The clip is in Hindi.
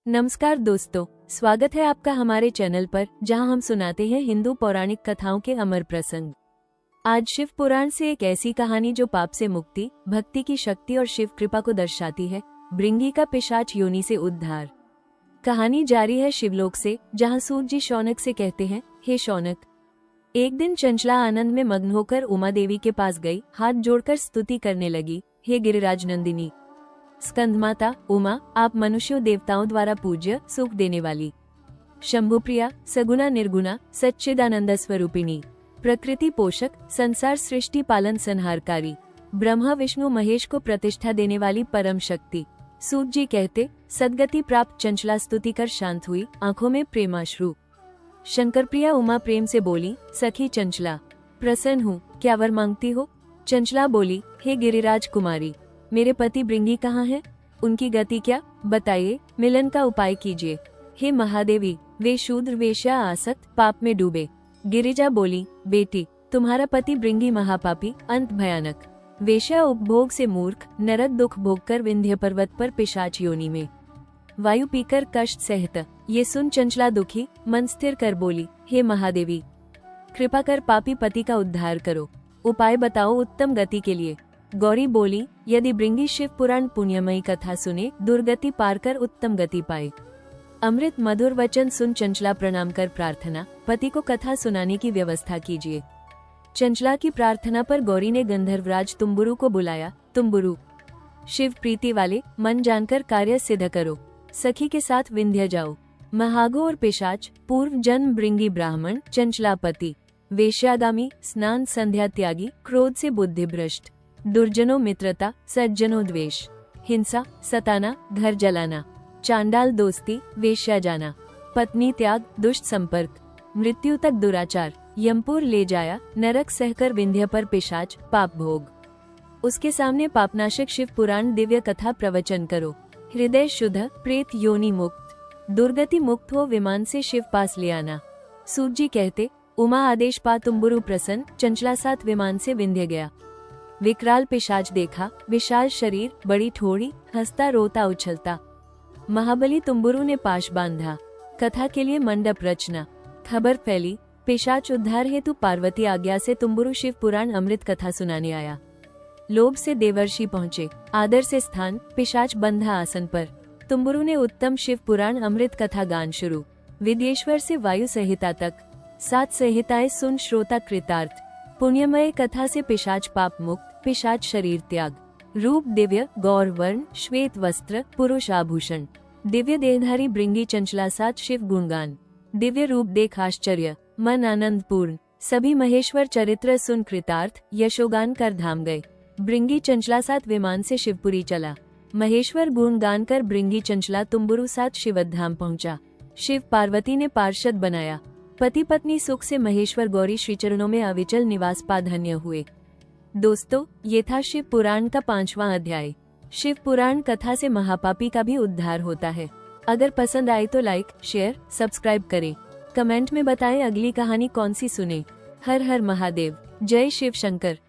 नमस्कार दोस्तों, स्वागत है आपका हमारे चैनल पर, जहां हम सुनाते हैं हिंदू पौराणिक कथाओं के अमर प्रसंग। आज शिव पुराण से एक ऐसी कहानी जो पाप से मुक्ति, भक्ति की शक्ति और शिव कृपा को दर्शाती है। भृंगी का पिशाच योनि से उद्धार। कहानी जारी है शिवलोक से, जहां सूत जी शौनक से कहते हैं, हे शौनक, एक दिन चंचला आनंद में मग्न होकर उमा देवी के पास गई, हाथ जोड़कर स्तुति करने लगी, हे गिरिराज नंदिनी, स्कंदमाता उमा, आप मनुष्यों देवताओं द्वारा पूज्य, सुख देने वाली, शंभुप्रिया, सगुना निर्गुणा, सच्चिदानंद स्वरूपिणी, प्रकृति पोषक, संसार सृष्टि पालन संहारकारी, ब्रह्मा विष्णु महेश को प्रतिष्ठा देने वाली परम शक्ति। सूत जी कहते, सदगति प्राप्त चंचला स्तुति कर शांत हुई, आंखों में प्रेमाश्रु। शंकर प्रिया उमा प्रेम से बोली, सखी चंचला, प्रसन्न हूँ, क्या वर मांगती हो? चंचला बोली, हे गिरिराज कुमारी, मेरे पति भृंगी कहाँ हैं? उनकी गति क्या, बताइए, मिलन का उपाय कीजिए। हे महादेवी, वे शूद्र वेश्या आसक्त, पाप में डूबे। गिरिजा बोली, बेटी, तुम्हारा पति भृंगी महापापी, अंत भयानक, वेश्या उपभोग से मूर्ख, नरक दुख भोगकर विंध्य पर्वत पर पिशाच योनि में वायु पीकर कष्ट सहत। ये सुन चंचला दुखी मन स्थिर कर बोली, हे महादेवी, कृपा कर पापी पति का उद्धार करो, उपाय बताओ उत्तम गति के लिए। गौरी बोली, यदि भृंगी शिव पुराण पुण्यमयी कथा सुने, दुर्गति पार कर उत्तम गति पाए। अमृत मधुर वचन सुन चंचला प्रणाम कर प्रार्थना, पति को कथा सुनाने की व्यवस्था कीजिए। चंचला की प्रार्थना पर गौरी ने गंधर्वराज तुम्बुरु को बुलाया। तुम्बुरु, शिव प्रीति वाले, मन जानकर कार्य सिद्ध करो, सखी के साथ विंध्य जाओ। महागो और पिशाच, पूर्व जन्म भृंगी ब्राह्मण, चंचलापति, वेश्यागामी, स्नान संध्या त्यागी, क्रोध से बुद्धि भ्रष्ट, दुर्जनों मित्रता, सज्जनों द्वेष, हिंसा, सताना, घर जलाना, चांडाल दोस्ती, वेश्या जाना, पत्नी त्याग, दुष्ट संपर्क, मृत्यु तक दुराचार, यमपुर ले जाया, नरक सहकर विंध्य पर पिशाच, पाप भोग। उसके सामने पापनाशक शिव पुराण दिव्य कथा प्रवचन करो। हृदय शुद्ध, प्रेत योनि मुक्त, दुर्गति मुक्त हो विमान से शिव पास ले आना। सूत जी कहते, उमा आदेश पा तुम्बुरु प्रसन्न, चंचला साथ विमान से विंध्य गया। विकराल पिशाच देखा, विशाल शरीर, बड़ी ठोड़ी, हंसता रोता उछलता। महाबली तुम्बुरु ने पाश बांधा, कथा के लिए मंडप रचना। खबर फैली, पिशाच उद्धार हेतु पार्वती आज्ञा से तुम्बुरु शिव पुराण अमृत कथा सुनाने आया। लोभ से देवर्षि पहुँचे, आदर से स्थान, पिशाच बंधा आसन पर। तुम्बुरु ने उत्तम शिव पुराण अमृत कथा गान शुरू। विदेश्वर से वायु संहिता तक 7 संहिताएं सुन श्रोता कृतार्थ। पुण्यमय कथा से पिशाच पाप मुक्त, पिशाच शरीर त्याग। रूप दिव्य, गौर वर्ण, श्वेत वस्त्र, पुरुष आभूषण, दिव्य देहधारी भृंगी चंचला साथ शिव गुणगान। दिव्य रूप देख आश्चर्य, मन आनंद पूर्ण, सभी महेश्वर चरित्र सुन कृतार्थ, यशोगान कर धाम गए। भृंगी चंचला साथ विमान से शिवपुरी चला। महेश्वर गुणगान कर भृंगी चंचला तुम्बुरु साथ शिवधाम पहुंचा। शिव पार्वती ने पार्षद बनाया। पति पत्नी सुख से महेश्वर गौरी श्रीचरणों में अविचल निवास पा धन्य हुए। दोस्तों, ये था शिव पुराण का 5वां अध्याय। शिव पुराण कथा से महापापी का भी उद्धार होता है। अगर पसंद आए तो लाइक, शेयर, सब्सक्राइब करें। कमेंट में बताएं अगली कहानी कौन सी सुने। हर हर महादेव, जय शिव शंकर।